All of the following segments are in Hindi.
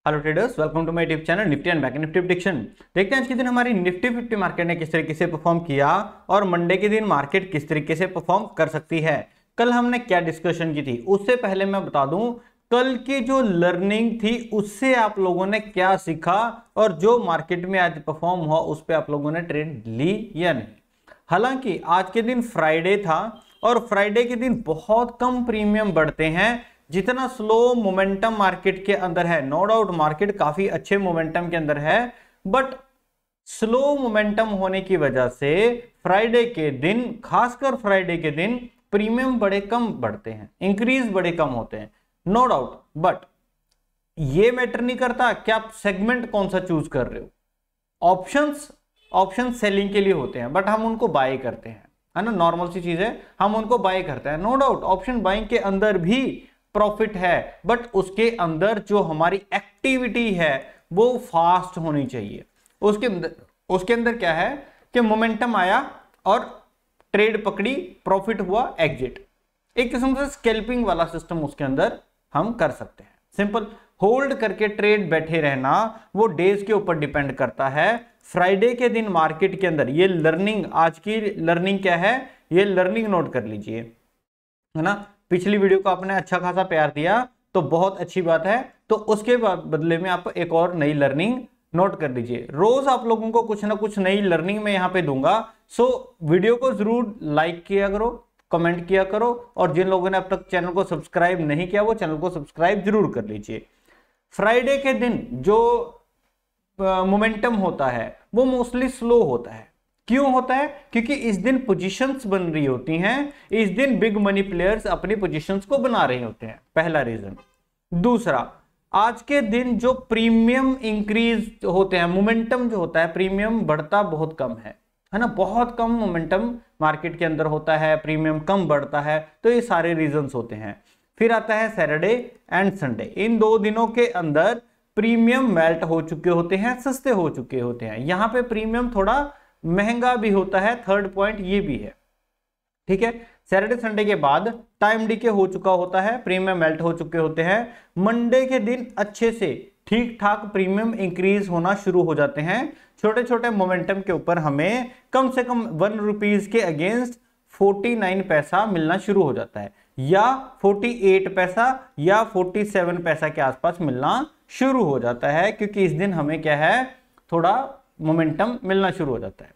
Hello traders, welcome to my YouTube channel Nifty and bank Nifty prediction. देखते हैं आज के दिन हमारी निफ्टी 50 मार्केट ने किस तरीके से परफॉर्म किया और मंडे के दिन मार्केट किस तरीके से परफॉर्म कर सकती है। कल हमने क्या डिस्कशन की थी, उससे पहले मैं बता दूं कल की जो लर्निंग थी उससे आप लोगों ने क्या सीखा और जो मार्केट में आज परफॉर्म हुआ उस पर आप लोगों ने ट्रेड ली या नहीं। हालांकि आज के दिन फ्राइडे था और फ्राइडे के दिन बहुत कम प्रीमियम बढ़ते हैं जितना स्लो मोमेंटम मार्केट के अंदर है। नो डाउट मार्केट काफी अच्छे मोमेंटम के अंदर है, बट स्लो मोमेंटम होने की वजह से फ्राइडे के दिन, खासकर फ्राइडे के दिन प्रीमियम बड़े कम बढ़ते हैं, इंक्रीज बड़े कम होते हैं। नो डाउट, बट ये मैटर नहीं करता कि आप सेगमेंट कौन सा चूज कर रहे हो। ऑप्शंस सेलिंग के लिए होते हैं, बट हम उनको बाय करते हैं, है ना। नॉर्मल सी चीज है, हम उनको बाय करते हैं। नो डाउट ऑप्शन बाइंग के अंदर भी प्रॉफिट है, बट उसके अंदर जो हमारी एक्टिविटी है वो फास्ट होनी चाहिए। उसके अंदर क्या है कि मोमेंटम आया और ट्रेड पकड़ी, प्रॉफिट हुआ, एग्जिट। एक किस्म से स्कैल्पिंग वाला सिस्टम उसके अंदर हम कर सकते हैं। सिंपल होल्ड करके ट्रेड बैठे रहना वो डेज के ऊपर डिपेंड करता है। फ्राइडे के दिन मार्केट के अंदर ये लर्निंग, आज की लर्निंग क्या है, ये लर्निंग नोट कर लीजिए, है ना। पिछली वीडियो को आपने अच्छा खासा प्यार दिया तो बहुत अच्छी बात है, तो उसके बदले में आप एक और नई लर्निंग नोट कर लीजिए। रोज आप लोगों को कुछ ना कुछ नई लर्निंग में यहां पे दूंगा, सो वीडियो को जरूर लाइक किया करो, कमेंट किया करो, और जिन लोगों ने अब तक चैनल को सब्सक्राइब नहीं किया वो चैनल को सब्सक्राइब जरूर कर लीजिए। फ्राइडे के दिन जो मोमेंटम होता है वो मोस्टली स्लो होता है। क्यों होता है? क्योंकि इस दिन पोजीशंस बन रही होती हैं, इस दिन बिग मनी प्लेयर्स अपनी पोजीशंस को बना रहे होते हैं, पहला रीजन। दूसरा, आज के दिन जो प्रीमियम इंक्रीज होते हैं, मोमेंटम जो होता है, प्रीमियम बढ़ता बहुत कम है ना। बहुत कम मोमेंटम मार्केट के अंदर होता है, प्रीमियम कम बढ़ता है, तो ये सारे रीजंस होते हैं। फिर आता है सैटरडे एंड संडे। इन दो दिनों के अंदर प्रीमियम मेल्ट हो चुके होते हैं, सस्ते हो चुके होते हैं। यहां पे प्रीमियम थोड़ा महंगा भी होता है, थर्ड पॉइंट ये भी है, ठीक है। सैटरडे संडे के बाद टाइम डीके हो चुका होता है, प्रीमियम मेल्ट हो चुके होते हैं। मंडे के दिन अच्छे से ठीक ठाक प्रीमियम इंक्रीज होना शुरू हो जाते हैं। छोटे छोटे मोमेंटम के ऊपर हमें कम से कम 1 रुपीज के अगेंस्ट 49 पैसा मिलना शुरू हो जाता है, या 48 पैसा या 47 पैसा के आसपास मिलना शुरू हो जाता है, क्योंकि इस दिन हमें क्या है, थोड़ा मोमेंटम मिलना शुरू हो जाता है।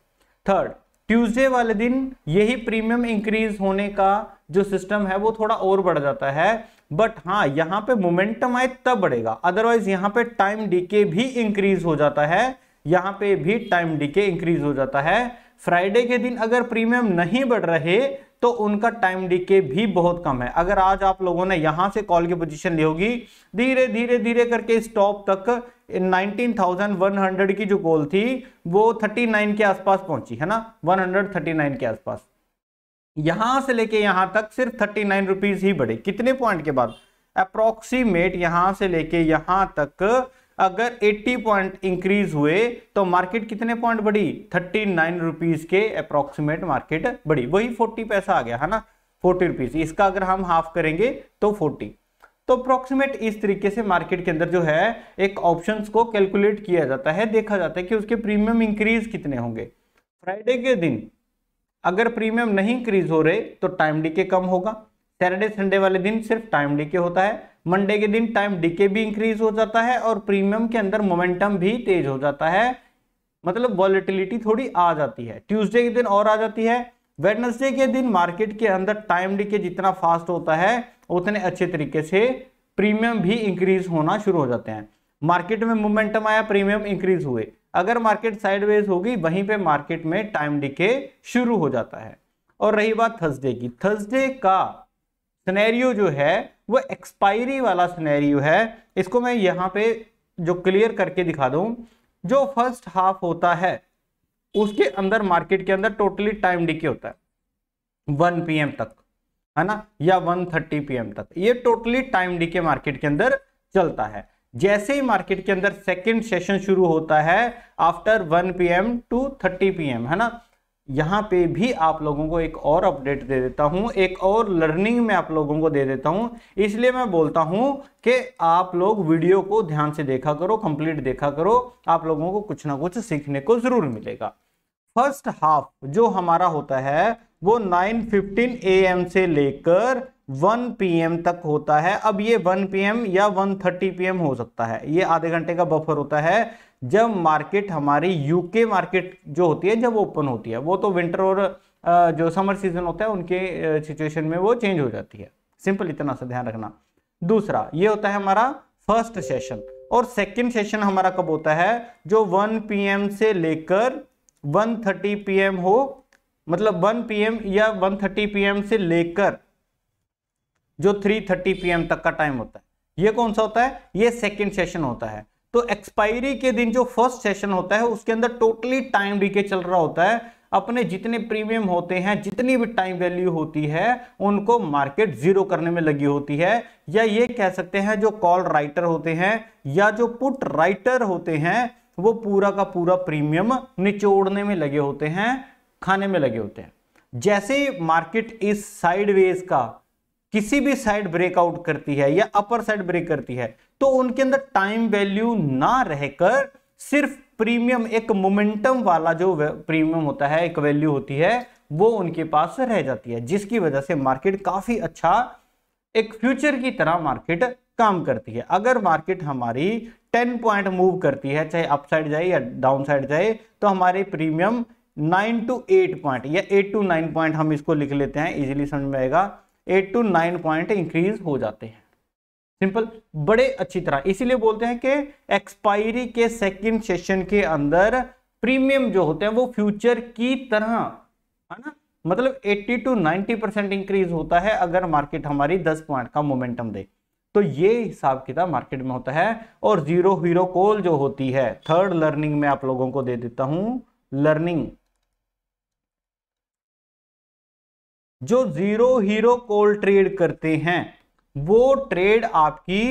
थर्ड, ट्यूसडे वाले दिन यही प्रीमियम इंक्रीज होने का जो सिस्टम है वो थोड़ा और बढ़ जाता है, बट हाँ यहां पे मोमेंटम आए तब बढ़ेगा, अदरवाइज यहां पे टाइम डीके भी इंक्रीज हो जाता है, यहां पे भी टाइम डीके इंक्रीज हो जाता है। फ्राइडे के दिन अगर प्रीमियम नहीं बढ़ रहे तो उनका टाइम डीके भी बहुत कम है। अगर आज आप लोगों ने यहां से कॉल की पोजीशन ली होगी, धीरे धीरे धीरे करके स्टॉप तक 19,100 की जो कॉल थी वो 39 के आसपास पहुंची, है ना, 139 के आसपास। यहां से लेके यहां तक सिर्फ 39 रुपीज ही बढ़े। कितने पॉइंट के बाद? अप्रोक्सीमेट यहां से लेके यहां तक अगर 80 पॉइंट इंक्रीज हुए तो मार्केट कितने पॉइंट बढ़ी? 39 रुपीज के अप्रोक्सीमेट मार्केट बढ़ी। वही 40 पैसा आ गया, है ना, 40 रुपीज। इसका अगर हम हाफ करेंगे तो 40। तो अप्रोक्सीमेट इस तरीके से मार्केट के अंदर जो है एक ऑप्शंस को कैलकुलेट किया जाता है, देखा जाता है कि उसके प्रीमियम इंक्रीज कितने होंगे। फ्राइडे के दिन अगर प्रीमियम नहीं इंक्रीज हो रहे तो टाइम डीके कम होगा। सैटरडे संडे वाले दिन सिर्फ टाइम डीके होता है। मंडे के दिन टाइम डीके भी इंक्रीज हो जाता है और प्रीमियम के अंदर मोमेंटम भी तेज हो जाता है, मतलब वॉलेटिलिटी थोड़ी आ जाती है। ट्यूसडे के दिन और आ जाती है। वेडनेसडे के दिन मार्केट के अंदर टाइम डीके जितना फास्ट होता है उतने अच्छे तरीके से प्रीमियम भी इंक्रीज होना शुरू हो जाते हैं। मार्केट में मोमेंटम आया, प्रीमियम इंक्रीज हुए। अगर मार्केट साइडवेज होगी वहीं पे मार्केट में टाइम डीके शुरू हो जाता है। और रही बात थर्सडे की, थर्सडे का सिनेरियो जो है वो एक्सपायरी वाला सिनेरियो है। इसको मैं यहां पे जो क्लियर करके दिखा दूं, जो फर्स्ट हाफ होता है उसके अंदर मार्केट के अंदर टोटली टाइम डीके होता है 1 PM तक, है ना, या 1:30 PM तक। ये टोटली टाइम डीके मार्केट के अंदर चलता है। जैसे ही मार्केट के अंदर सेकंड सेशन शुरू होता है आफ्टर 1 PM to 30 PM, है ना, यहाँ पे भी आप लोगों को एक और अपडेट दे देता हूं, एक और लर्निंग में आप लोगों को दे देता हूं। इसलिए मैं बोलता हूं कि आप लोग वीडियो को ध्यान से देखा करो, कंप्लीट देखा करो, आप लोगों को कुछ ना कुछ सीखने को जरूर मिलेगा। फर्स्ट हाफ जो हमारा होता है वो 9:15 AM से लेकर 1 PM तक होता है। अब ये 1 PM या 1:30 PM हो सकता है, ये आधे घंटे का बफर होता है जब मार्केट हमारी यूके मार्केट जो होती है जब ओपन होती है। वो तो विंटर और जो समर सीजन होता है उनके सिचुएशन में वो चेंज हो जाती है। सिंपल इतना सा ध्यान रखना। दूसरा ये होता है हमारा फर्स्ट सेशन, और सेकंड सेशन हमारा कब होता है, जो 1 PM से लेकर 1:30 PM हो, मतलब 1 PM या 1:30 PM से लेकर जो 3:30 PM तक का टाइम होता है। ये कौन सा होता है, ये सेकंड सेशन होता है। तो एक्सपायरी के दिन जो फर्स्ट सेशन होता है उसके अंदर टोटली टाइम डीके चल रहा होता है। अपने जितने प्रीमियम होते हैं, जितनी भी टाइम वैल्यू होती है, उनको मार्केट जीरो करने में लगी होती है। या ये कह सकते हैं जो कॉल राइटर होते हैं या जो पुट राइटर होते हैं वो पूरा का पूरा प्रीमियम निचोड़ने में लगे होते हैं, खाने में लगे होते हैं। जैसे मार्केट इस साइडवेज का किसी भी साइड ब्रेकआउट करती है या अपर साइड ब्रेक करती है तो उनके अंदर टाइम वैल्यू ना रहकर सिर्फ प्रीमियम, एक मोमेंटम वाला जो प्रीमियम होता है, एक वैल्यू होती है, वो उनके पास रह जाती है, जिसकी वजह से मार्केट काफी अच्छा एक फ्यूचर की तरह मार्केट काम करती है। अगर मार्केट हमारी 10 पॉइंट मूव करती है, चाहे अप साइड जाए या डाउन साइड जाए, तो हमारे प्रीमियम 9 to 8 पॉइंट या 8 to 9 पॉइंट, हम इसको लिख लेते हैं, इजीली समझ में आएगा, 8 to 9 पॉइंट इंक्रीज हो जाते हैं। सिंपल, बड़े अच्छी तरह। इसीलिए बोलते हैं कि एक्सपायरी के सेकंड सेशन के अंदर प्रीमियम जो होते हैं वो फ्यूचर की तरह, है ना, मतलब 80 to 90% इंक्रीज होता है अगर मार्केट हमारी 10 पॉइंट का मोमेंटम दे। तो ये हिसाब किताब मार्केट में होता है। और जीरो हीरो कॉल जो होती है, थर्ड लर्निंग में आप लोगों को दे देता हूं लर्निंग। जो जीरो हीरो कॉल ट्रेड करते हैं वो ट्रेड आपकी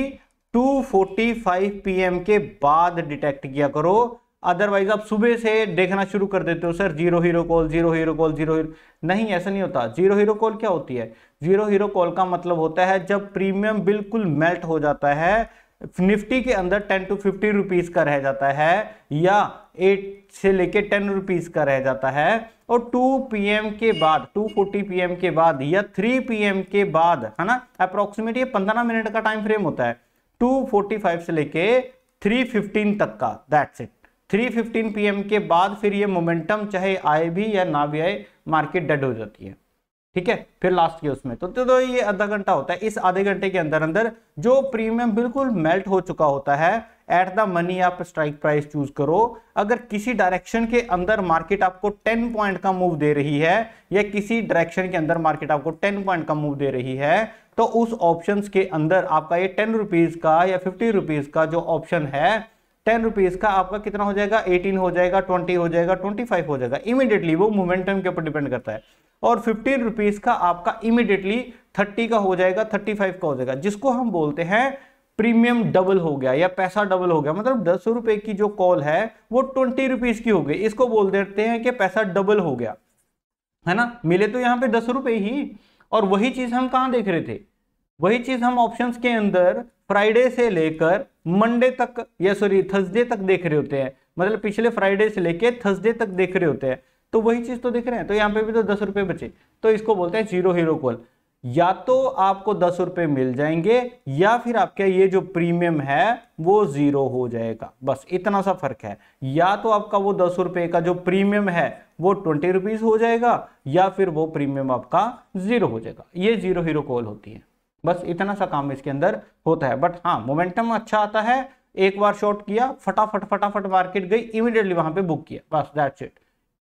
2:45 PM के बाद डिटेक्ट किया करो। अदरवाइज आप सुबह से देखना शुरू कर देते हो, sir zero hero call, zero hero call, zero hero, नहीं, ऐसा नहीं होता। जीरो हीरो कॉल क्या होती है, जीरो हीरो कॉल का मतलब होता है जब प्रीमियम बिल्कुल मेल्ट हो जाता है, निफ्टी के अंदर 10 to 50 रुपीज का रह जाता है या 8 से लेके 10 रुपीज का रह जाता है, और 2 PM के बाद, 2:40 PM के बाद या 3 PM के बाद, है ना, अप्रोक्सीमेट ये 15 मिनट का टाइम फ्रेम होता है, 2:45 से लेके 3:15 तक का, दैट्स इट। 3:15 PM के बाद फिर ये मोमेंटम चाहे आए भी या ना भी आए, मार्केट डेड हो जाती है, ठीक है। फिर लास्ट के उसमें तो ये आधा घंटा होता है। इस आधे घंटे के अंदर अंदर जो प्रीमियम बिल्कुल मेल्ट हो चुका होता है, एट द मनी आप स्ट्राइक प्राइस चूज करो। अगर किसी डायरेक्शन के अंदर मार्केट आपको 10 पॉइंट का मूव दे रही है या किसी डायरेक्शन के अंदर मार्केट आपको 10 पॉइंट का मूव दे रही है, तो उस ऑप्शंस के अंदर आपका ये 10 रुपीज का या 50 रुपीज का जो ऑप्शन है, 10 रुपीज का आपका कितना हो जाएगा, 18 हो जाएगा, 20 हो जाएगा, 25 हो जाएगा इमीडिएटली। वो मोमेंटम के ऊपर डिपेंड करता है। और 15 रुपीज का आपका इमीडिएटली 30 का हो जाएगा, 35 का हो जाएगा, जिसको हम बोलते हैं प्रीमियम डबल हो गया या पैसा डबल हो गया। मतलब 10 रुपए की जो कॉल है वो 20 रुपीज की हो गई, इसको बोल देते हैं कि पैसा डबल हो गया, है ना। मिले तो यहाँ पे 10 रुपए ही, और वही चीज हम कहां देख रहे थे, वही चीज हम ऑप्शंस के अंदर फ्राइडे से लेकर मंडे तक, या सॉरी थर्सडे तक देख रहे होते हैं, मतलब पिछले फ्राइडे से लेकर थर्सडे तक देख रहे होते हैं, तो वही चीज तो देख रहे हैं। तो यहाँ पे भी तो 10 रुपए बचे, तो इसको बोलते हैं जीरो हीरो कॉल। या तो आपको 10 रुपए मिल जाएंगे या फिर आपका ये जो प्रीमियम है वो जीरो हो जाएगा, बस इतना सा फर्क है। या तो आपका वो 10 रुपए का जो प्रीमियम है वो 20 रुपीज हो जाएगा, या फिर वो प्रीमियम आपका जीरो हो जाएगा। ये जीरो हीरो कॉल होती है, बस इतना सा काम इसके अंदर होता है। बट हाँ, मोमेंटम अच्छा आता है, एक बार शॉर्ट किया, फटाफट फटाफट मार्केट गई, इमीडिएटली वहां पे बुक किया, बस दैट्स इट,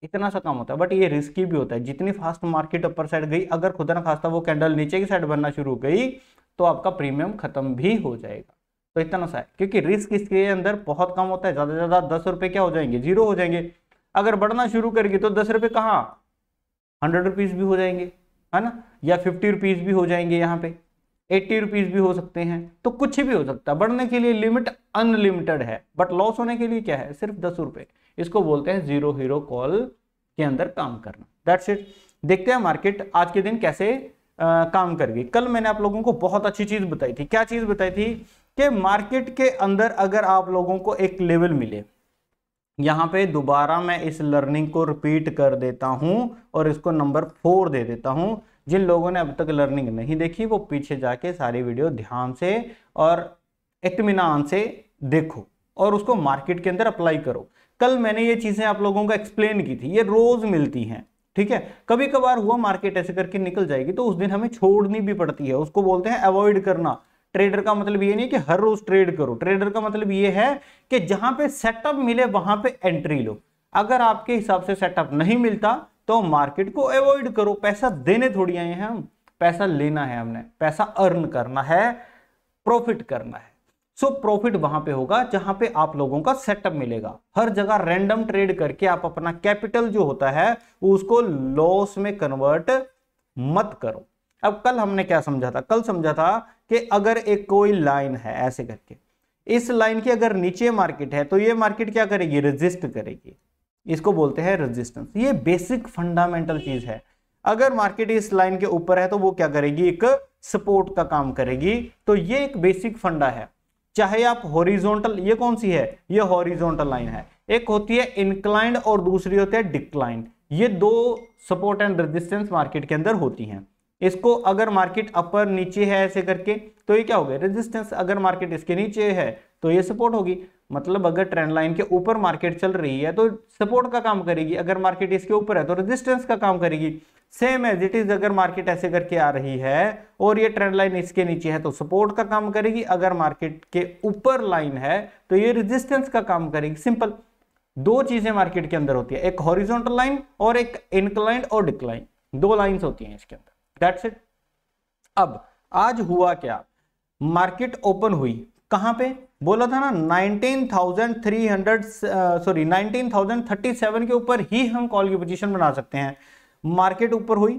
इतना सा काम होता है। बट ये रिस्की भी होता है, जितनी फास्ट मार्केट अपर साइड गई, अगर खुदा ना खास्ता वो कैंडल नीचे की साइड बनना शुरू हो गई तो आपका प्रीमियम खत्म भी हो जाएगा। तो इतना सा है, क्योंकि रिस्क इसके अंदर बहुत कम होता है। ज्यादा से ज्यादा 10 रुपए क्या हो जाएंगे, जीरो हो जाएंगे। अगर बढ़ना शुरू करेगी तो 10 रुपए कहाँ, 100 रुपीज भी हो जाएंगे, है ना, या 50 रुपीज भी हो जाएंगे, यहाँ पे 80 रुपीज भी हो सकते हैं। तो कुछ भी हो सकता है, बढ़ने के लिए लिमिट अनलिमिटेड है, बट लॉस होने के लिए क्या है, सिर्फ 10 रुपए। इसको बोलते हैं जीरो हीरो कॉल के अंदर काम करना। That's it. देखते हैं मार्केट आज के दिन कैसे काम कर गई। कल मैंने आप लोगों को बहुत अच्छी चीज बताई थी। क्या चीज बताई थी कि मार्केट के अंदर अगर आप लोगों को एक लेवल मिले, यहां पे दोबारा मैं इस लर्निंग को रिपीट कर देता हूं और इसको नंबर 4 दे देता हूं। जिन लोगों ने अब तक लर्निंग नहीं देखी वो पीछे जाके सारी वीडियो ध्यान से और इत्मीनान से देखो और उसको मार्केट के अंदर अप्लाई करो। कल मैंने ये चीजें आप लोगों को एक्सप्लेन की थी, ये रोज मिलती हैं, ठीक है। कभी कभार हुआ मार्केट ऐसे करके निकल जाएगी तो उस दिन हमें छोड़नी भी पड़ती है, उसको बोलते हैं अवॉइड करना। ट्रेडर का मतलब ये नहीं कि हर रोज ट्रेड करो, ट्रेडर का मतलब ये है कि जहां पे सेटअप मिले वहां पे एंट्री लो। अगर आपके हिसाब से सेटअप नहीं मिलता तो मार्केट को अवॉइड करो। पैसा देने थोड़ी आए हैं हम, पैसा लेना है हमने, पैसा अर्न करना है, प्रॉफिट करना है। सो प्रॉफिट वहां पे होगा जहां पे आप लोगों का सेटअप मिलेगा। हर जगह रैंडम ट्रेड करके आप अपना कैपिटल जो होता है उसको लॉस में कन्वर्ट मत करो। अब कल हमने क्या समझा था? कल समझा था कि अगर एक कोई लाइन है ऐसे करके, इस लाइन की अगर नीचे मार्केट है तो ये मार्केट क्या करेगी? रेजिस्ट करेगी। इसको बोलते हैं रेजिस्टेंस। ये बेसिक फंडामेंटल चीज है। अगर मार्केट इस लाइन के ऊपर है तो वो क्या करेगी? एक सपोर्ट का काम करेगी। तो ये एक बेसिक फंडा है। चाहे आप हॉरिजॉन्टल, ये कौन सी है? ये हॉरिजॉन्टल लाइन है। एक होती है इंक्लाइंड और दूसरी होती है डिक्लाइंड। ये दो सपोर्ट एंड रेजिस्टेंस मार्केट के अंदर होती हैं। इसको अगर मार्केट अपर नीचे है ऐसे करके तो ये क्या हो गया? रेजिस्टेंस। अगर मार्केट इसके नीचे है तो ये सपोर्ट होगी। मतलब अगर ट्रेंड लाइन के ऊपर मार्केट चल रही है तो सपोर्ट का काम करेगी, अगर मार्केट इसके ऊपर है तो रेजिस्टेंस का काम करेगी। सेम एज इट इज, अगर मार्केट ऐसे करके आ रही है और ये ट्रेंड लाइन इसके नीचे है तो सपोर्ट का काम करेगी, अगर मार्केट के ऊपर लाइन है तो ये रेजिस्टेंस का काम करेगी। सिंपल। दो चीजें मार्केट के अंदर होती है, एक हॉरिजॉन्टल लाइन और एक इंक्लाइंड और डिक्लाइन। दो लाइंस होती हैं इसके अंदर। That's it. अब आज हुआ क्या? मार्केट ओपन हुई कहां पे? बोला था ना 19,37 के ऊपर ही हम कॉल की पोजीशन बना सकते हैं। मार्केट ऊपर हुई,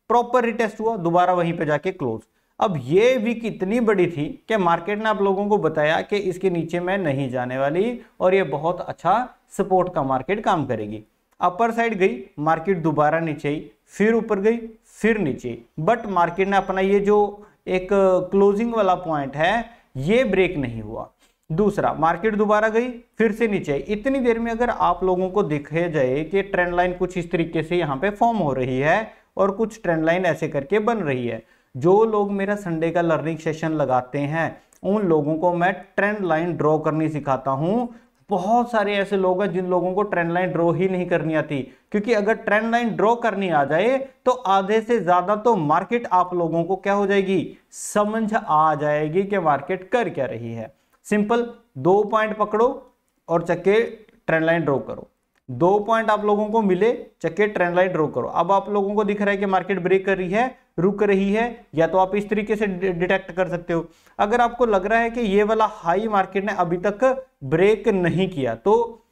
प्रॉपर रिटेस्ट हुआ, दोबारा वहीं पे जाके क्लोज। अब ये वीक इतनी बड़ी थी कि मार्केट ने आप लोगों को बताया कि इसके नीचे मैं नहीं जाने वाली और ये बहुत अच्छा सपोर्ट का मार्केट काम करेगी। अपर साइड गई मार्केट, दोबारा नीचे आई, फिर ऊपर गई, फिर नीचे। बट मार्केट ने अपना ये जो एक क्लोजिंग वाला पॉइंट है ये ब्रेक नहीं हुआ। दूसरा, मार्केट दोबारा गई, फिर से नीचे आई। इतनी देर में अगर आप लोगों को दिखे जाए कि ट्रेंड लाइन कुछ इस तरीके से यहाँ पे फॉर्म हो रही है और कुछ ट्रेंड लाइन ऐसे करके बन रही है। जो लोग मेरा संडे का लर्निंग सेशन लगाते हैं उन लोगों को मैं ट्रेंड लाइन ड्रॉ करनी सिखाता हूं। बहुत सारे ऐसे लोग हैं जिन लोगों को ट्रेंड लाइन ड्रॉ ही नहीं करनी आती, क्योंकि अगर ट्रेंड लाइन ड्रॉ करनी आ जाए तो आधे से ज्यादा तो मार्केट आप लोगों को क्या हो जाएगी? समझ आ जाएगी कि मार्केट कर क्या रही है। सिंपल। 2 पॉइंट पकड़ो और चक्के ट्रेंड लाइन ड्रॉ करो। 2 पॉइंट आप लोगों को मिले, चक्के ट्रेंड लाइन ड्रॉ करो। अब आप लोगों को दिख रहा है कि मार्केट ब्रेक कर रही है, रुक रही है, या तो आप इस तरीके से डिटेक्ट कर सकते हो। अगर आपको लग रहा है कि ये वाला हाई मार्केट ने अभी तक ब्रेक नहीं किया तो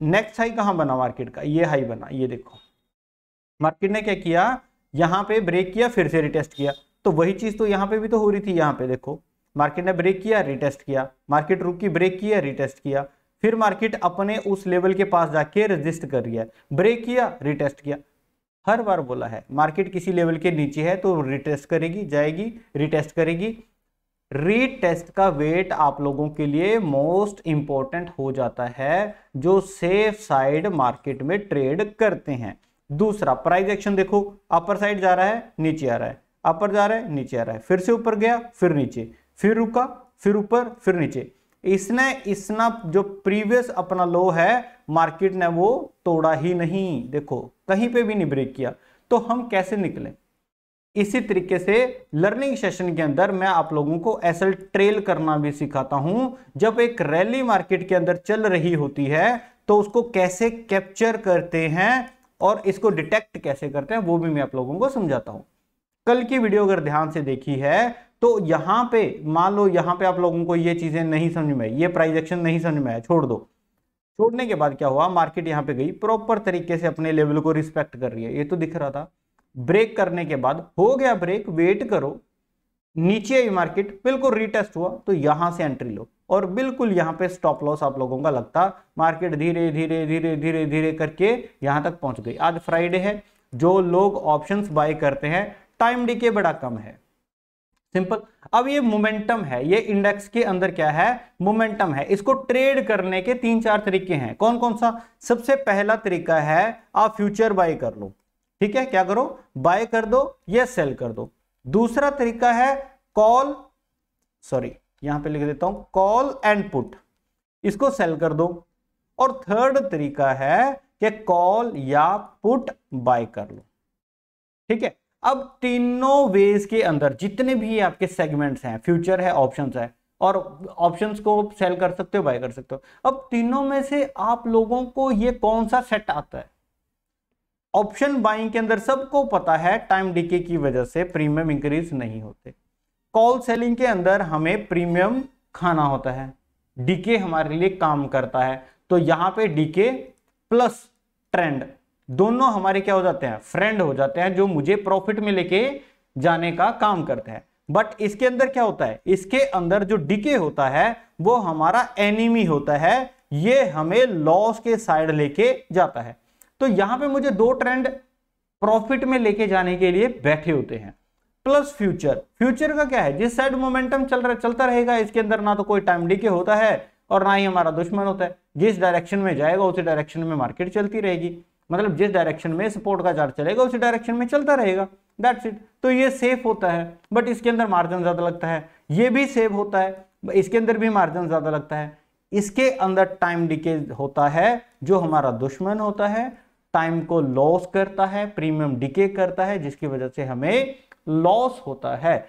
नेक्स्ट हाई कहां बना मार्केट का? ये हाई बना। ये देखो मार्केट ने क्या किया, यहां पे ब्रेक किया, फिर से रिटेस्ट किया। तो वही चीज तो यहां पे भी तो हो रही थी। यहां पे देखो मार्केट ने ब्रेक किया, रिटेस्ट किया, मार्केट रुकी, ब्रेक किया, रिटेस्ट किया, फिर मार्केट अपने उस लेवल के पास जाके रेजिस्ट कर रही है, ब्रेक किया, रिटेस्ट किया। हर बार बोला है मार्केट किसी लेवल के नीचे है तो रिटेस्ट करेगी, जाएगी, रिटेस्ट करेगी। रीटेस्ट का वेट आप लोगों के लिए मोस्ट इंपॉर्टेंट हो जाता है जो सेफ साइड मार्केट में ट्रेड करते हैं। दूसरा, प्राइस एक्शन देखो, अपर साइड जा रहा है, नीचे आ रहा है, अपर जा रहा है, नीचे आ रहा है, फिर से ऊपर गया, फिर नीचे, फिर रुका, फिर ऊपर, फिर नीचे। इसने जो प्रीवियस अपना लो है मार्केट ने वो तोड़ा ही नहीं, देखो कहीं पे भी नहीं ब्रेक किया। तो हम कैसे निकले? इसी तरीके से लर्निंग सेशन के अंदर मैं आप लोगों को एसएल ट्रेल करना भी सिखाता हूं। जब एक रैली मार्केट के अंदर चल रही होती है तो उसको कैसे कैप्चर करते हैं और इसको डिटेक्ट कैसे करते हैं वो भी मैं आप लोगों को समझाता हूं। कल की वीडियो अगर ध्यान से देखी है तो यहां पे मान लो यहां पे आप लोगों को ये चीजें नहीं समझ में आई, ये प्राइस एक्शन नहीं समझ में आया, छोड़ दो। छोड़ने के बाद क्या हुआ, मार्केट यहां पे गई, प्रॉपर तरीके से अपने लेवल को रिस्पेक्ट कर रही है, ये तो दिख रहा था। ब्रेक करने के बाद हो गया ब्रेक, वेट करो, नीचे आई मार्केट, बिल्कुल रीटेस्ट हुआ तो यहां से एंट्री लो, और बिल्कुल यहां पे स्टॉप लॉस आप लोगों का लगता, मार्केट धीरे धीरे धीरे धीरे धीरे करके यहां तक पहुंच गई। आज फ्राइडे है, जो लोग ऑप्शंस बाय करते हैं टाइम डीके बड़ा कम है, सिंपल। अब ये मोमेंटम है, ये इंडेक्स के अंदर क्या है, मोमेंटम है। इसको ट्रेड करने के 3-4 तरीके हैं। कौन कौन सा? सबसे पहला तरीका है आप फ्यूचर बाय कर लो, ठीक है, क्या करो, बाय कर दो या सेल कर दो। दूसरा तरीका है कॉल, सॉरी यहां पे लिख देता हूं, कॉल एंड पुट, इसको सेल कर दो। और थर्ड तरीका है कि कॉल या पुट बाय कर लो, ठीक है। अब तीनों वेज के अंदर जितने भी आपके सेगमेंट्स हैं, फ्यूचर है, ऑप्शंस है, और ऑप्शंस को सेल कर सकते हो, बाय कर सकते हो। अब तीनों में से आप लोगों को ये कौन सा सेट आता है? ऑप्शन बाइंग के अंदर सबको पता है टाइम डीके की वजह से प्रीमियम इंक्रीज नहीं होते। कॉल सेलिंग के अंदर हमें प्रीमियम खाना होता है, डीके हमारे लिए काम करता है। तो यहां पे डीके प्लस ट्रेंड दोनों हमारे क्या हो जाते हैं, फ्रेंड हो जाते हैं, जो मुझे प्रॉफिट में लेके जाने का काम करते हैं। बट इसके अंदर क्या होता है, इसके अंदर जो डीके होता है वो हमारा एनिमी होता है, ये हमें लॉस के साइड लेके जाता है। तो यहां पे मुझे दो ट्रेंड प्रॉफिट में लेके जाने के लिए बैठे होते हैं। प्लस फ्यूचर, फ्यूचर का क्या है, जिस साइड मोमेंटम चलता रहेगा, इसके अंदर ना तो कोई टाइम डीके होता है और ना ही हमारा दुश्मन होता है। जिस डायरेक्शन में जाएगा उसी डायरेक्शन में मार्केट चलती रहेगी, मतलब जिस डायरेक्शन में सपोर्ट का चार्ट चलेगा उसी डायरेक्शन में चलता रहेगा, दैट्स इट। तो ये सेफ होता है, बट इसके अंदर मार्जिन ज्यादा लगता है। ये भी सेफ होता है, इसके अंदर भी मार्जिन ज्यादा लगता है। इसके अंदर टाइम डीके होता है, जो हमारा दुश्मन होता है, टाइम को लॉस करता है, प्रीमियम डीके करता है, जिसकी वजह से हमें लॉस होता है।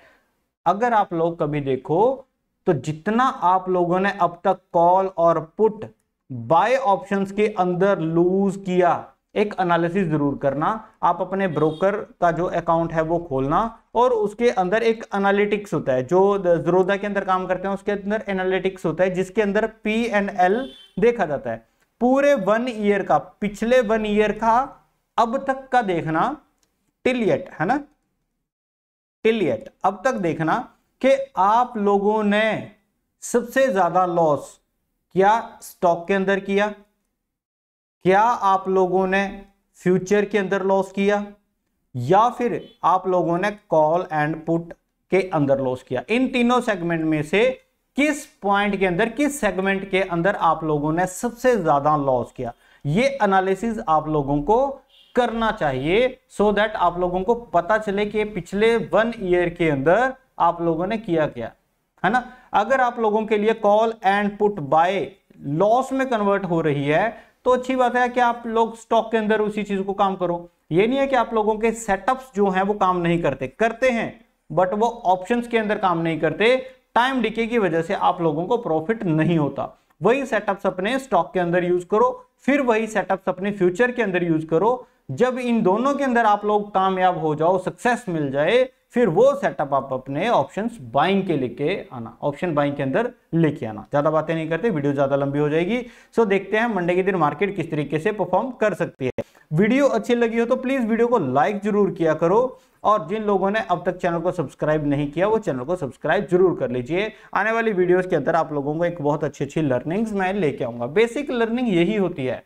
अगर आप लोग कभी देखो तो जितना आप लोगों ने अब तक कॉल और पुट बाय ऑप्शंस के अंदर लूज किया, एक एनालिसिस जरूर करना। आप अपने ब्रोकर का जो अकाउंट है वो खोलना, और उसके अंदर एक एनालिटिक्स होता है, जो ज़ीरोधा के अंदर काम करते हैं उसके अंदर एनालिटिक्स होता है, जिसके अंदर P&L देखा जाता है। पूरे 1 ईयर का, पिछले 1 ईयर का अब तक का देखना, टिलियट है ना, टिलियट अब तक देखना कि आप लोगों ने सबसे ज्यादा लॉस क्या स्टॉक के अंदर किया, क्या आप लोगों ने फ्यूचर के अंदर लॉस किया, या फिर आप लोगों ने कॉल एंड पुट के अंदर लॉस किया। इन तीनों सेगमेंट में से किस पॉइंट के अंदर, किस सेगमेंट के अंदर आप लोगों ने सबसे ज्यादा लॉस किया, ये एनालिसिस आप लोगों को करना चाहिए, सो दैट आप लोगों को पता चले कि पिछले 1 ईयर के अंदर आप लोगों ने किया क्या, है ना। अगर आप लोगों के लिए call and put by loss में कन्वर्ट हो रही है तो अच्छी बात है कि आप लोग स्टॉक के अंदर उसी चीज को काम करो। ये नहीं है कि आप लोगों के सेटअप्स जो हैं वो काम नहीं करते हैं, बट वो ऑप्शंस के अंदर काम नहीं करते। टाइम डीके की वजह से आप लोगों को प्रॉफिट नहीं होता। वही सेटअप्स अपने स्टॉक के अंदर यूज करो, फिर वही सेटअप्स अपने फ्यूचर के अंदर यूज करो। जब इन दोनों के अंदर आप लोग कामयाब हो जाओ, सक्सेस मिल जाए, फिर वो सेटअप आप अपने ऑप्शंस बाइंग के लेके आना, ऑप्शन बाइंग के अंदर लेके आना। ज्यादा बातें नहीं करते, वीडियो ज्यादा लंबी हो जाएगी। सो देखते हैं मंडे के दिन मार्केट किस तरीके से परफॉर्म कर सकती है। वीडियो अच्छी लगी हो तो प्लीज वीडियो को लाइक जरूर किया करो, और जिन लोगों ने अब तक चैनल को सब्सक्राइब नहीं किया वो चैनल को सब्सक्राइब जरूर कर लीजिए। आने वाली वीडियोस के अंदर आप लोगों को एक बहुत अच्छी लर्निंग्स मैं लेके आऊंगा। बेसिक लर्निंग यही होती है।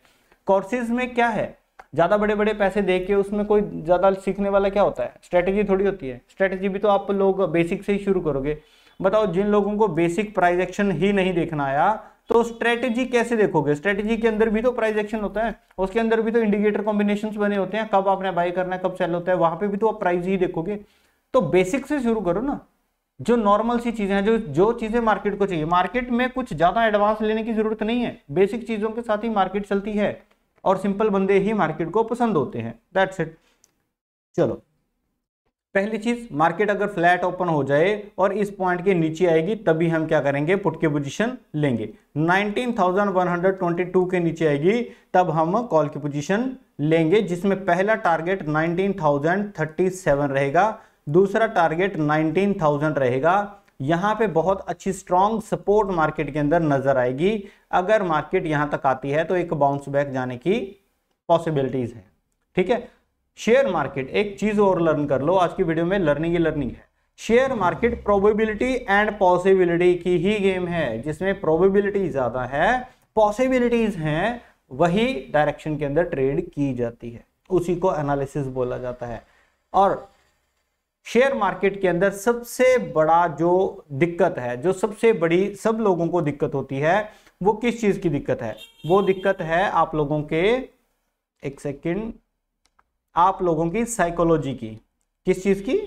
कोर्सेज में क्या है, ज्यादा बड़े बड़े पैसे दे के उसमें कोई ज्यादा सीखने वाला क्या होता है, स्ट्रेटेजी थोड़ी होती है। स्ट्रेटेजी भी तो आप लोग बेसिक से ही शुरू करोगे। बताओ, जिन लोगों को बेसिक प्राइस एक्शन ही नहीं देखना आया तो स्ट्रेटेजी कैसे देखोगे? स्ट्रेटेजी के अंदर भी तो प्राइस एक्शन होता है, उसके अंदर भी तो इंडिकेटर कॉम्बिनेशंस बने होते हैं, कब आपने बाय करना है, कब सेल होता है, वहां पे भी तो आप प्राइस ही देखोगे। तो बेसिक से शुरू करो ना, जो नॉर्मल सी चीजें हैं, जो चीजें मार्केट को चाहिए। मार्केट में कुछ ज्यादा एडवांस लेने की जरूरत नहीं है, बेसिक चीजों के साथ ही मार्केट चलती है, और सिंपल बंदे ही मार्केट को पसंद होते हैं, दैट्स इट। चलो, पहली चीज, मार्केट अगर फ्लैट ओपन हो जाए और इस पॉइंट के नीचे आएगी तभी हम क्या करेंगे, पुट की पोजीशन लेंगे। 19,122 के नीचे आएगी तब हम कॉल की पोजीशन लेंगे, जिसमें पहला टारगेट 19,037 रहेगा, दूसरा टारगेट 19,000 रहेगा। यहां पे बहुत अच्छी स्ट्रॉन्ग सपोर्ट मार्केट के अंदर नजर आएगी। अगर मार्केट यहां तक आती है तो एक बाउंस बैक जाने की पॉसिबिलिटीज है, ठीक है। शेयर मार्केट, एक चीज और लर्न कर लो, आज की वीडियो में लर्निंग ही लर्निंग है। Share market probability and possibility की ही गेम है, जिसमें प्रोबेबिलिटी ज्यादा है, पॉसिबिलिटीज हैं, वही डायरेक्शन के अंदर ट्रेड की जाती है, उसी को एनालिसिस बोला जाता है। और शेयर मार्केट के अंदर सबसे बड़ा जो दिक्कत है, जो सबसे बड़ी सब लोगों को दिक्कत होती है, वो किस चीज की दिक्कत है? वो दिक्कत है आप लोगों के, एक सेकंड, आप लोगों की साइकोलॉजी की। किस चीज की?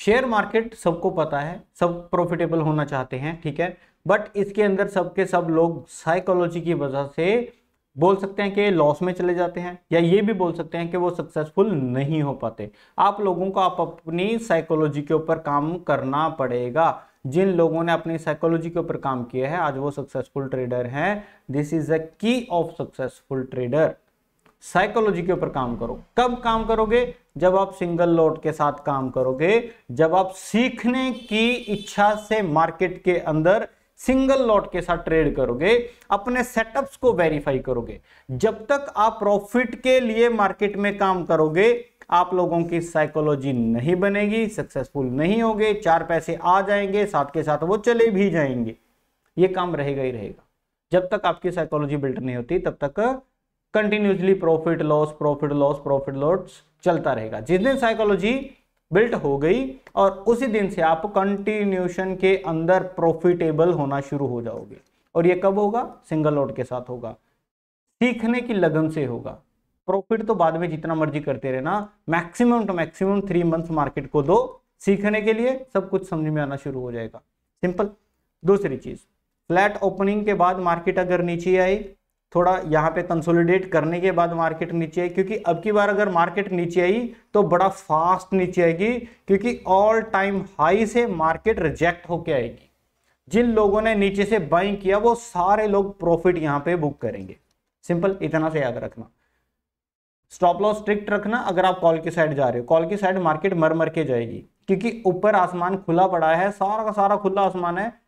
शेयर मार्केट सबको पता है, सब प्रॉफिटेबल होना चाहते हैं, ठीक है, बट इसके अंदर सबके सब लोग साइकोलॉजी की वजह से बोल सकते हैं कि लॉस में चले जाते हैं, या ये भी बोल सकते हैं कि वो सक्सेसफुल नहीं हो पाते। आप लोगों को आप अपनी साइकोलॉजी के ऊपर काम करना पड़ेगा। जिन लोगों ने अपनी साइकोलॉजी के ऊपर काम किया है आज वो सक्सेसफुल ट्रेडर हैं। This is the key of successful trader. Psychology के ऊपर काम करो। कब काम करोगे? जब आप सिंगल लॉट के साथ काम करोगे, जब आप सीखने की इच्छा से मार्केट के अंदर सिंगल लॉट के साथ ट्रेड करोगे, अपने सेटअप्स को वेरीफाई करोगे। जब तक आप प्रॉफिट के लिए मार्केट में काम करोगे, आप लोगों की साइकोलॉजी नहीं बनेगी, सक्सेसफुल नहीं होगे, 4 पैसे आ जाएंगे, साथ के साथ वो चले भी जाएंगे, ये काम रहेगा ही रहेगा। जब तक आपकी साइकोलॉजी बिल्ड नहीं होती तब तक continuously profit loss profit loss profit loss चलता रहेगा। जिस दिन साइकोलॉजी बिल्ट हो गई और उसी दिन से आप कंटिन्यूशन के अंदर प्रॉफिटेबल होना शुरू हो जाओगे। और ये कब होगा? सिंगल लॉट के साथ होगा, सीखने की लगन से होगा। प्रॉफिट तो बाद में जितना मर्जी करते रहना, maximum to maximum 3 months market को दो सीखने के लिए, सब कुछ समझ में आना शुरू हो जाएगा। सिंपल। दूसरी चीज, फ्लैट ओपनिंग के बाद मार्केट अगर नीचे आई, थोड़ा यहाँ पे कंसोलिडेट करने के बाद मार्केट नीचे आई, क्योंकि अब की बार अगर मार्केट नीचे आई तो बड़ा फास्ट नीचे आएगी, क्योंकि ऑल टाइम हाई से मार्केट रिजेक्ट होके आएगी। जिन लोगों ने नीचे से बाइंग किया वो सारे लोग प्रॉफिट यहाँ पे बुक करेंगे। सिंपल, इतना से याद रखना। स्टॉप लॉस स्ट्रिक्ट रखना। अगर आप कॉल की साइड जा रहे हो, कॉल की साइड मार्केट मर मर के जाएगी, क्योंकि ऊपर आसमान खुला पड़ा है, सारा का सारा खुला आसमान है।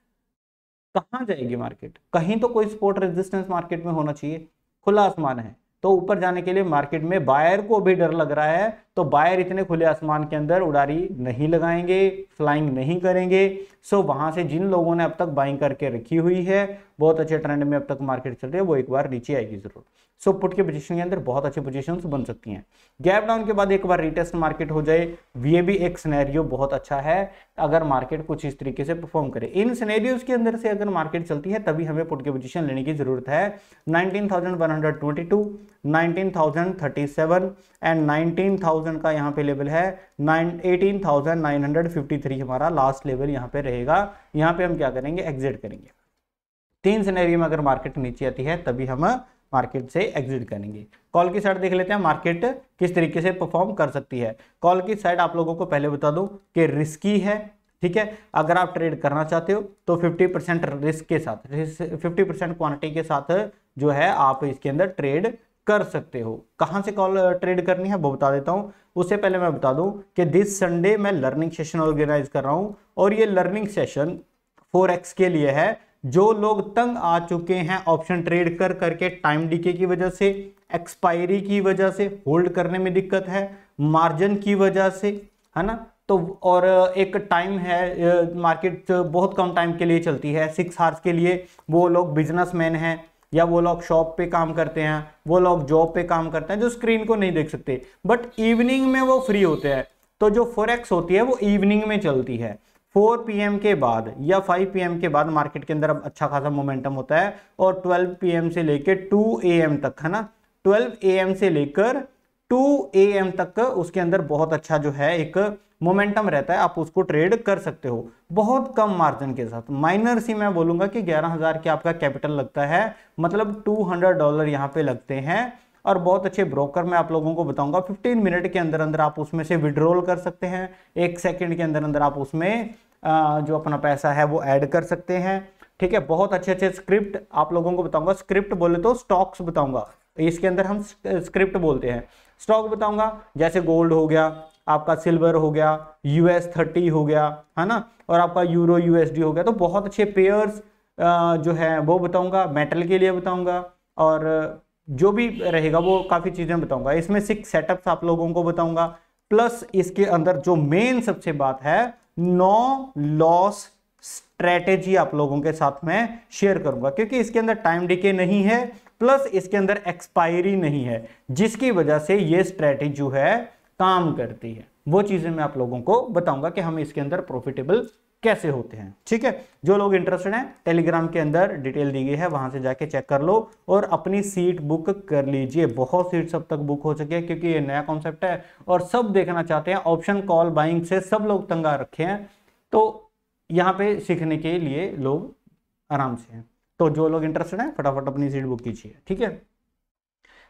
कहां जाएगी मार्केट? कहीं तो कोई सपोर्ट रेजिस्टेंस मार्केट में होना चाहिए। खुला आसमान है तो ऊपर जाने के लिए मार्केट में बायर को भी डर लग रहा है, तो बायर इतने खुले आसमान के अंदर उड़ारी नहीं लगाएंगे, फ्लाइंग नहीं करेंगे। सो वहां से जिन लोगों ने अब तक बाइंग करके रखी हुई है, बहुत अच्छे ट्रेंड में अब तक मार्केट चल रही है, वो एक बार नीचे आएगी जरूर। सो पुट के पोजीशन के अंदर बहुत अच्छी पोजीशंस बन सकती हैं। गैप डाउन के बाद एक बार रीटेस्ट मार्केट हो जाए, ये भी एक सिनेरियो बहुत अच्छा है अगर मार्केट कुछ इस तरीके से परफॉर्म करे। इन सिनेरियोज के अंदर से अगर मार्केट चलती है तभी हमें पुट के पोजीशन लेने की जरूरत है। 19,122, 19,037 एंड 19,000 का यहाँ पे लेवल है। 18,953 हमारा लास्ट लेवल यहाँ पे रहेगा। यहाँ पे हम क्या करेंगे? एग्जिट करेंगे। 3 सिनेरियो में अगर मार्केट नीचे आती है तभी हम मार्केट से एग्जिट करेंगे। कॉल की साइड देख लेते हैं मार्केट किस तरीके से परफॉर्म कर सकती है। कॉल की साइड आप लोगों को पहले बता दूं कि रिस्की है, ठीक है। अगर आप ट्रेड करना चाहते हो तो 50% रिस्क के साथ, 50% क्वांटिटी के साथ जो है आप इसके अंदर ट्रेड कर सकते हो। कहां से कॉल ट्रेड करनी है वो बता देता हूं। उससे पहले मैं बता दूं कि दिस संडे मैं लर्निंग सेशन ऑर्गेनाइज कर रहा हूं, और ये लर्निंग सेशन फॉरेक्स के लिए है। जो लोग तंग आ चुके हैं ऑप्शन ट्रेड कर करके, टाइम डीके की वजह से, एक्सपायरी की वजह से, होल्ड करने में दिक्कत है, मार्जिन की वजह से, है ना, तो और एक टाइम है, मार्केट बहुत कम टाइम के लिए चलती है, 6 आवर्स के लिए। वो लोग बिजनेसमैन हैं, या वो लोग शॉप पे काम करते हैं, वो लोग जॉब पे काम करते हैं, जो स्क्रीन को नहीं देख सकते, बट इवनिंग में वो फ्री होते हैं। तो जो फॉरेक्स होती है वो इवनिंग में चलती है, 4 PM के बाद या 5 PM के बाद मार्केट के अंदर अब अच्छा खासा मोमेंटम होता है। और 12 PM से लेकर 2 AM तक, है ना, 12 AM से लेकर 2 AM तक उसके अंदर बहुत अच्छा जो है एक मोमेंटम रहता है, आप उसको ट्रेड कर सकते हो बहुत कम मार्जिन के साथ। माइनर सी मैं बोलूंगा कि 11,000 के आपका कैपिटल लगता है, मतलब $200 यहाँ पे लगते हैं। और बहुत अच्छे ब्रोकर मैं आप लोगों को बताऊंगा, 15 मिनट के अंदर अंदर आप उसमें से विड्रॉल कर सकते हैं, 1 सेकंड के अंदर अंदर आप उसमें जो अपना पैसा है वो ऐड कर सकते हैं, ठीक है। बहुत अच्छे अच्छे स्क्रिप्ट आप लोगों को बताऊंगा। स्क्रिप्ट बोले तो स्टॉक्स बताऊंगा, इसके अंदर हम स्क्रिप्ट बोलते हैं। स्टॉक बताऊंगा जैसे गोल्ड हो गया, आपका सिल्वर हो गया, US30 हो गया, है ना, और आपका यूरो USD हो गया। तो बहुत अच्छे पेयर्स जो है वो बताऊंगा, मेटल के लिए बताऊंगा, और जो भी रहेगा वो काफ़ी चीज़ें बताऊंगा। इसमें 6 सेटअप्स आप लोगों को बताऊंगा, प्लस इसके अंदर जो मेन सबसे बात है, नो लॉस स्ट्रेटेजी आप लोगों के साथ में शेयर करूंगा, क्योंकि इसके अंदर टाइम डिके नहीं है, प्लस इसके अंदर एक्सपायरी नहीं है, जिसकी वजह से ये स्ट्रेटेजी जो है काम करती है। वो चीजें मैं आप लोगों को बताऊंगा कि हम इसके अंदर प्रॉफिटेबल कैसे होते हैं। ठीक है, जो लोग इंटरेस्टेड हैं टेलीग्राम के अंदर डिटेल दी गई है, वहां से जाके चेक कर लो और अपनी सीट बुक कर लीजिए। बहुत सीट सब तक बुक हो सके, क्योंकि ये नया कॉन्सेप्ट है और सब देखना चाहते हैं। ऑप्शन कॉल बाइंग से सब लोग तंग आ रखे हैं, तो यहाँ पे सीखने के लिए लोग आराम से हैं। तो जो लोग इंटरेस्टेड हैं फटाफट अपनी सीट बुक कीजिए। ठीक है,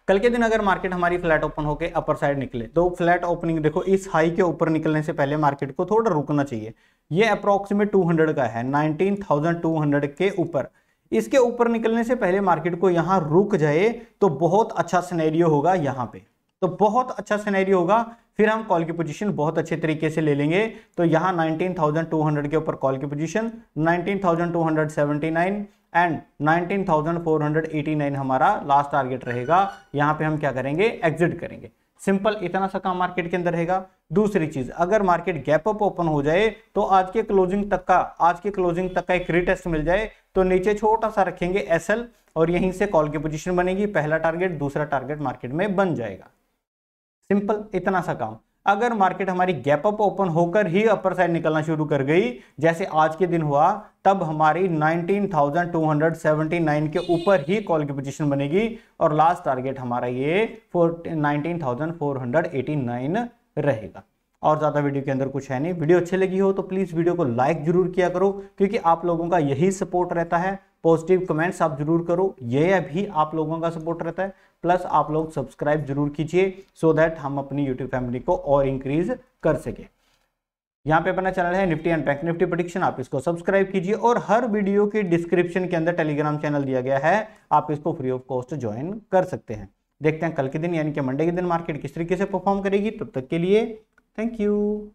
कल के दिन अगर मार्केट हमारी फ्लैट ओपन होकर अपर साइड निकले तो फ्लैट ओपनिंग देखो, इस हाई के ऊपर निकलने से पहले मार्केट को थोड़ा रुकना चाहिए। ये अप्रोक्सीमेट 200 का है, 19,200 के ऊपर। इसके ऊपर निकलने से पहले मार्केट को यहां रुक जाए तो बहुत अच्छा सिनेरियो होगा, यहां पे तो बहुत अच्छा सिनेरियो होगा। फिर हम कॉल की पोजीशन बहुत अच्छे तरीके से ले लेंगे। तो यहां 19,200 के ऊपर कॉल की पोजीशन, 19,279 एंड 19,489 हमारा लास्ट टारगेट रहेगा। यहां पे हम क्या करेंगे, एग्जिट करेंगे। सिंपल इतना सा काम मार्केट के अंदर रहेगा। दूसरी चीज, अगर मार्केट गैप अप ओपन हो जाए तो आज के क्लोजिंग तक का एक रीटेस्ट मिल जाए तो नीचे छोटा सा रखेंगे एसएल और यहीं से कॉल की पोजीशन बनेगी। पहला टारगेट दूसरा टारगेट मार्केट में बन जाएगा। सिंपल इतना सा काम। अगर मार्केट हमारी गैप अप ओपन होकर ही अपर साइड निकलना शुरू कर गई, जैसे आज के दिन हुआ, तब हमारी 19,279 के ऊपर ही कॉल की पोजीशन बनेगी और लास्ट टारगेट हमारा ये 19,489 रहेगा। और ज्यादा वीडियो के अंदर कुछ है नहीं। वीडियो अच्छी लगी हो तो प्लीज वीडियो को लाइक जरूर किया करो, क्योंकि आप लोगों का यही सपोर्ट रहता है। पॉजिटिव कमेंट्स आप जरूर करो, ये भी आप लोगों का सपोर्ट रहता है। प्लस आप लोग सब्सक्राइब जरूर कीजिए सो दैट हम अपनी यूट्यूब फैमिली को और इंक्रीज कर सके। यहाँ पे अपना चैनल है Nifty and bank Nifty prediction, आप इसको सब्सक्राइब कीजिए और हर वीडियो के डिस्क्रिप्शन के अंदर टेलीग्राम चैनल दिया गया है, आप इसको फ्री ऑफ कॉस्ट ज्वाइन कर सकते हैं। देखते हैं कल के दिन यानी कि मंडे के दिन मार्केट किस तरीके से परफॉर्म करेगी। तब तक के लिए थैंक यू।